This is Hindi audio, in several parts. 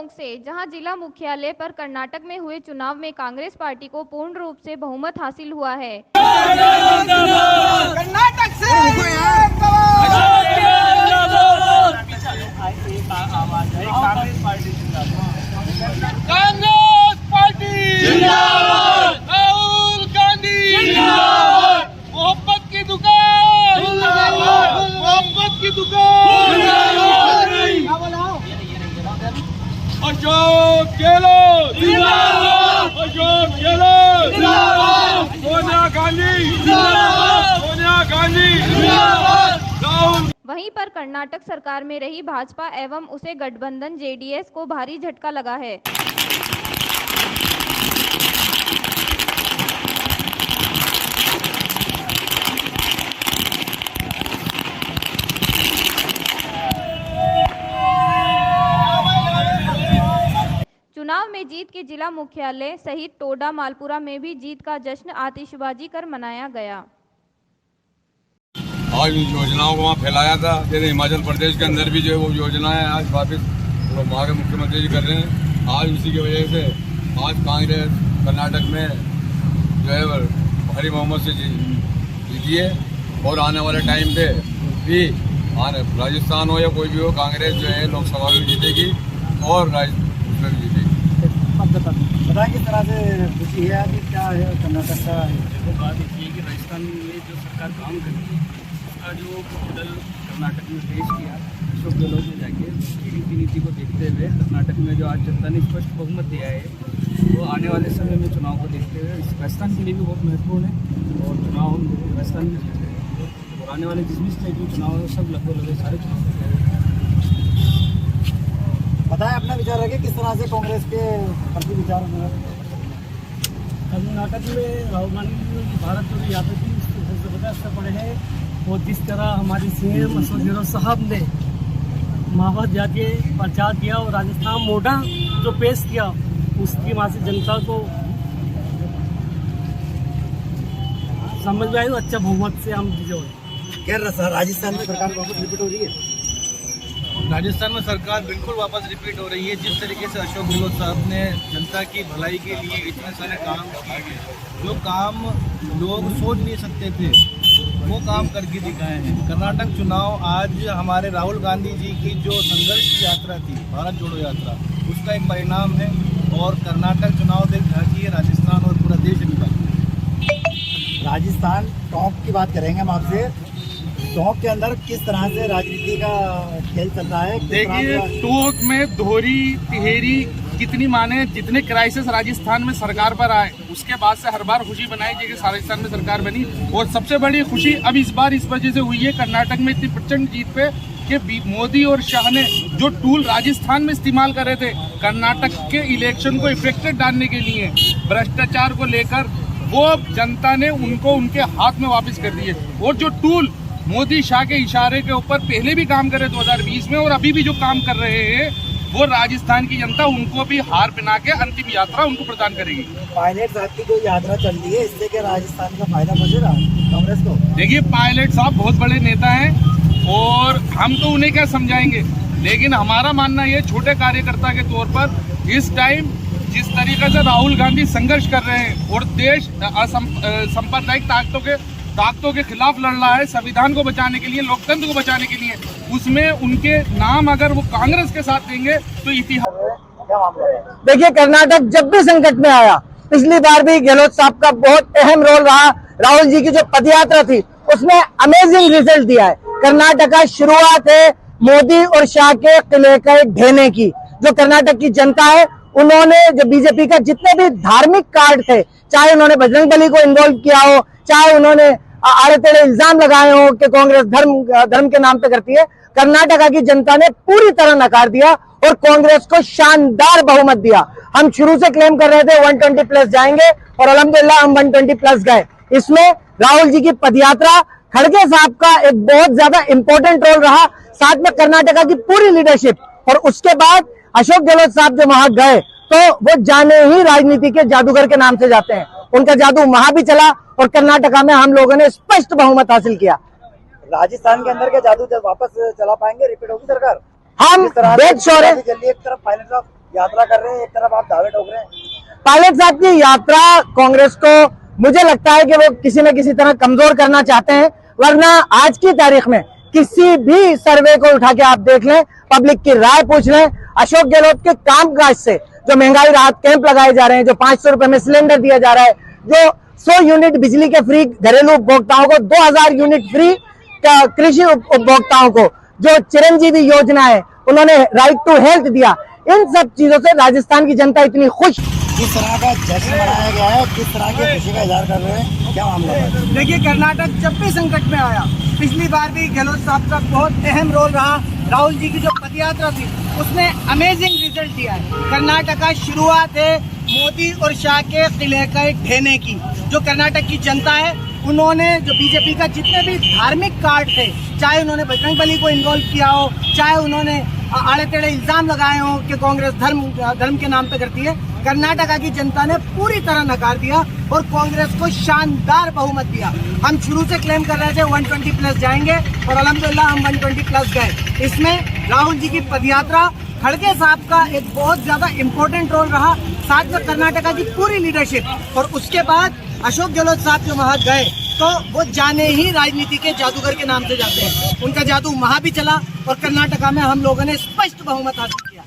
टोंक से, जहां जिला मुख्यालय पर कर्नाटक में हुए चुनाव में कांग्रेस पार्टी को पूर्ण रूप से बहुमत हासिल हुआ है। कर्नाटक से कांग्रेस पार्टी जिंदाबाद, राहुल गांधी जिंदाबाद, मोहब्बत की दुकान जिंदाबाद, मोहब्बत की दुकान जिंदाबाद, अशोक गहलोत जिंदाबाद, अशोक गहलोत जिंदाबाद, सोनिया गांधी जिंदाबाद, सोनिया गांधी जिंदाबाद, राहुल। वहीं पर कर्नाटक सरकार में रही भाजपा एवं उसे गठबंधन जेडीएस को भारी झटका लगा है। चुनाव में जीत के जिला मुख्यालय सहित टोडा मालपुरा में भी जीत का जश्न आतिशबाजी कर मनाया गया। आज उन योजनाओं को वहाँ फैलाया था, जैसे हिमाचल प्रदेश के अंदर भी जो है वो योजनाएं आज वापस वहाँ के मुख्यमंत्री जी कर रहे हैं। आज उसी की वजह से आज कांग्रेस कर्नाटक में जो है भारी बहुमत से जीती है और आने वाले टाइम पे भी राजस्थान हो या कोई भी हो, कांग्रेस जो है लोकसभा में जीतेगी और उसमें भी जीतेगी। बताएं किस तरह से खुशी है, अभी क्या है कर्नाटक का? बात ये कि राजस्थान में जो सरकार काम कर रही है उसका जो मॉडल कर्नाटक में पेश किया अशोक गहलोत ने जाके टीडीपी नीति को देखते हुए कर्नाटक में जो आज जनता ने स्पष्ट बहुमत दिया है, वो आने वाले समय में चुनाव को देखते हुए इस राजस्थान के लिए भी बहुत महत्वपूर्ण है और चुनाव राजस्थान में जीत रहे हैं और आने वाले जिस भी स्टेट में चुनाव है सब लगभग सारे चुनाव। बताएं अपना विचार रखें किस तरह से कांग्रेस के प्रति विचार कर्नाटक में राहुल गांधी की भारत जोड़ो यात्रा की जबरदस्त असर पड़े हैं और जिस तरह हमारी सीएम अशोक गहलोत साहब ने माहौल जाके प्रचार किया और राजस्थान मॉडल जो पेश किया उसकी वहाँ से जनता को समझ में आई तो अच्छा बहुमत से हम जीते हुए। क्या रहा राजस्थान में सरकार वापस रिपीट हो रही है? राजस्थान में सरकार बिल्कुल वापस रिपीट हो रही है। जिस तरीके से अशोक गहलोत साहब ने जनता की भलाई के लिए इतने सारे काम किए हैं, जो काम लोग सोच नहीं सकते थे वो काम करके दिखाए हैं। कर्नाटक चुनाव आज हमारे राहुल गांधी जी की जो संघर्ष की यात्रा थी, भारत जोड़ो यात्रा, उसका एक परिणाम है और कर्नाटक चुनाव देखा कि राजस्थान और पूरा देश निकला। राजस्थान टॉप की बात करेंगे हम आपसे। टॉप के अंदर किस तरह से राजनीति का खेल चल रहा है? देखिए टोंक में दोहरी तिहेरी कितनी माने, जितने क्राइसिस राजस्थान में सरकार पर आए उसके बाद से हर बार खुशी बनाई जाएगी राजस्थान में सरकार बनी और सबसे बड़ी खुशी अब इस बार इस वजह से हुई है कर्नाटक में इतनी प्रचंड जीत पे कि मोदी और शाह ने जो टूल राजस्थान में इस्तेमाल कर रहे थे कर्नाटक के इलेक्शन को इफेक्टेड डालने के लिए, भ्रष्टाचार को लेकर, वो जनता ने उनको उनके हाथ में वापस कर दिए और जो टूल मोदी शाह के इशारे के ऊपर पहले भी काम करे 2020 में और अभी भी जो काम कर रहे हैं वो राजस्थान की जनता उनको भी हार पहना के अंतिम यात्रा उनको प्रदान करेगी। पायलट साहब की जो यात्रा चल रही है इससे क्या राजस्थान का फायदा पहुंचेगा कांग्रेस को? देखिए पायलट साहब बहुत बड़े नेता हैं और हम तो उन्हें क्या समझाएंगे, लेकिन हमारा मानना ये छोटे कार्यकर्ता के तौर पर इस टाइम जिस तरीके से राहुल गांधी संघर्ष कर रहे हैं और देश सांप्रदायिक ताकतों के खिलाफ लड़ रहा है संविधान को बचाने के लिए, लोकतंत्र को बचाने के लिए, उसमें उनके नाम अगर वो कांग्रेस के साथ देंगे तो इतिहास। देखिए कर्नाटक जब भी संकट में आया, पिछली बार भी गहलोत साहब का बहुत अहम रोल रहा। राहुल जी की जो पदयात्रा थी उसमें अमेजिंग रिजल्ट दिया है। कर्नाटक का शुरुआत है मोदी और शाह के किले के ढहने की। जो कर्नाटक की जनता है उन्होंने जो बीजेपी का जितने भी धार्मिक कार्ड थे, चाहे उन्होंने बजरंगबली को इन्वॉल्व किया हो, चाहे उन्होंने आड़े टेढ़े इल्जाम लगाए हो कि कांग्रेस धर्म के नाम पे करती है, कर्नाटका की जनता ने पूरी तरह नकार दिया और कांग्रेस को शानदार बहुमत दिया। हम शुरू से क्लेम कर रहे थे 120 प्लस जाएंगे और अल्हम्दुलिल्लाह हम 120 प्लस गए। इसमें राहुल जी की पदयात्रा, खड़गे साहब का एक बहुत ज्यादा इंपॉर्टेंट रोल रहा, साथ में कर्नाटका की पूरी लीडरशिप, और उसके बाद अशोक गहलोत साहब जो वहां गए तो वो जाने ही राजनीति के जादूगर के नाम से जाते हैं। उनका जादू वहां भी चला और कर्नाटका में हम लोगों ने स्पष्ट बहुमत हासिल किया। राजस्थान के अंदर के जादू जब वापस चला पाएंगे, रिपीट होगी सरकार? हम बेहद श्योर है। जल्दी एक तरफ पायलट साहब यात्रा कर रहे हैं, एक तरफ आप दावे ठोक रहे हैं। पायलट साहब की यात्रा कांग्रेस को मुझे लगता है कि वो किसी न किसी तरह कमजोर करना चाहते हैं, वरना आज की तारीख में किसी भी सर्वे को उठा के आप देख लें, पब्लिक की राय पूछ लें, अशोक गहलोत के कामकाज से, जो महंगाई राहत कैंप लगाए जा रहे हैं, जो 500 रुपए में सिलेंडर दिया जा रहा है, जो 100 यूनिट बिजली के फ्री घरेलू उपभोक्ताओं को, 2000 यूनिट फ्री कृषि उपभोक्ताओं को, जो चिरंजीवी योजना है, उन्होंने राइट टू हेल्थ दिया, इन सब चीजों से राजस्थान की जनता इतनी खुश। किस तरह का जश्न मनाया गया है, किस तरह की खुशी का इजहार कर रहे हैं, क्या मामला है? देखिए, कर्नाटक जब भी संकट में आया, पिछली बार भी गहलोत साहब का बहुत अहम रोल रहा। राहुल जी की जो पदयात्रा थी उसने अमेजिंग रिजल्ट दिया है। कर्नाटक का शुरुआत है मोदी और शाह के किले का ढहने की। जो कर्नाटक की जनता है, उन्होंने जो बीजेपी का जितने भी धार्मिक कार्ड थे, चाहे उन्होंने बजरंगबली को इन्वॉल्व किया हो, चाहे उन्होंने आड़े टेढ़े इल्जाम लगाए हो कि कांग्रेस धर्म के नाम पे करती है, कर्नाटका की जनता ने पूरी तरह नकार दिया और कांग्रेस को शानदार बहुमत दिया। हम शुरू से क्लेम कर रहे थे 120 प्लस जाएंगे और अल्हम्दुलिल्लाह हम 120 प्लस गए। इसमें राहुल जी की पदयात्रा, खड़गे साहब का एक बहुत ज्यादा इम्पोर्टेंट रोल रहा, साथ में कर्नाटका की पूरी लीडरशिप। और उसके बाद अशोक गहलोत साहब जो वहां गए तो वो जाने ही राजनीति के जादूगर के नाम से जाते हैं। उनका जादू वहां भी चला और कर्नाटका में हम लोगों ने स्पष्ट बहुमत हासिल किया।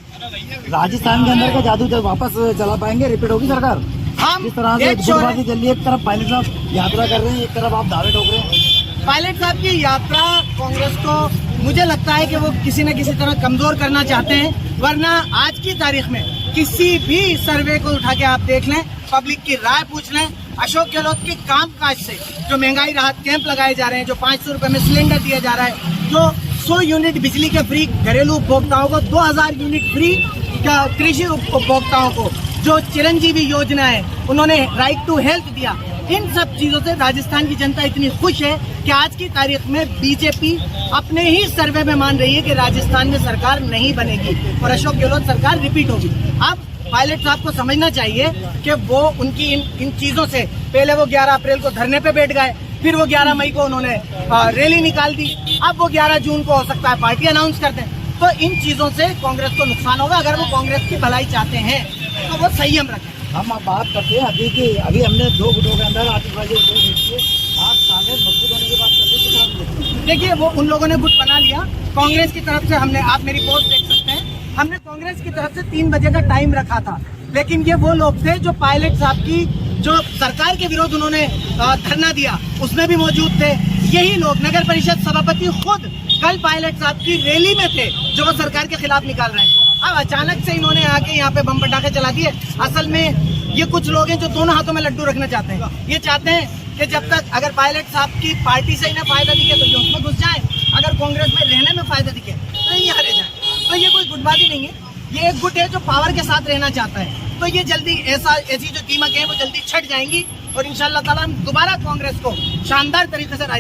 राजस्थान के अंदर का जादू जब वापस चला पाएंगे, रिपीट होगी सरकार? हम जिस तरह से गुटबाजी चल रही है, एक तरफ पायलट साहब यात्रा कर रहे हैं, एक तरफ आप दावे ठोक रहे हैं। पायलट साहब की यात्रा कांग्रेस को मुझे लगता है कि वो किसी न किसी तरह कमजोर करना चाहते हैं, वरना आज की तारीख में किसी भी सर्वे को उठा के आप देख लें, पब्लिक की राय पूछ लें, अशोक गहलोत के कामकाज से, जो महंगाई राहत कैंप लगाए जा रहे हैं, जो 500 रुपए में सिलेंडर दिया जा रहा है, जो 100 यूनिट बिजली के फ्री घरेलू उपभोक्ताओं को, 2000 यूनिट फ्री कृषि उपभोक्ताओं को, जो चिरंजीवी योजना है, उन्होंने राइट टू हेल्थ दिया, इन सब चीजों से राजस्थान की जनता इतनी खुश है कि आज की तारीख में बीजेपी अपने ही सर्वे में मान रही है कि राजस्थान में सरकार नहीं बनेगी और अशोक गहलोत सरकार रिपीट होगी। अब पायलट साहब को समझना चाहिए कि वो उनकी इन चीजों से, पहले वो 11 अप्रैल को धरने पे बैठ गए, फिर वो 11 मई को उन्होंने रैली निकाल दी, अब वो 11 जून को हो सकता है पार्टी अनाउंस कर दें। तो इन चीजों से कांग्रेस को नुकसान होगा। अगर वो कांग्रेस की भलाई चाहते हैं तो वो संयम रखें। हम अब बात करते हैं अभी हमने 2 गुटों के अंदर आतिशबाजी होती है। आप कांग्रेस मजबूत होने की बात करते हैं। देखिए, वो उन लोगों ने गुट बना लिया। कांग्रेस की तरफ से हमने, आप मेरी पोस्ट देख सकते हैं, हमने कांग्रेस की तरफ से 3 बजे का टाइम रखा था, लेकिन ये वो लोग थे जो पायलट साहब की जो सरकार के विरोध उन्होंने धरना दिया उसमें भी मौजूद थे। यही लोग, नगर परिषद सभापति खुद कल पायलट साहब की रैली में थे जो वो सरकार के खिलाफ निकाल रहे हैं। अब अचानक से इन्होंने आके यहाँ पे बम पटाखे चला दिए। असल में ये कुछ लोग हैं जो दोनों हाथों में लड्डू रखना चाहते हैं। ये चाहते हैं कि जब तक अगर पायलट साहब की पार्टी से इन्हें फायदा दिखे तो ये उसमें घुस जाए, अगर कांग्रेस में रहने में फायदा दिखे तो ये यहाँ रह जाए। तो ये कोई गुटबाजी नहीं है, ये एक गुट है जो पावर के साथ रहना चाहता है। तो ये जल्दी ऐसी जो कीमत है वो जल्दी छट जाएंगी और इंशाल्लाह ताला हम दोबारा कांग्रेस को शानदार तरीके से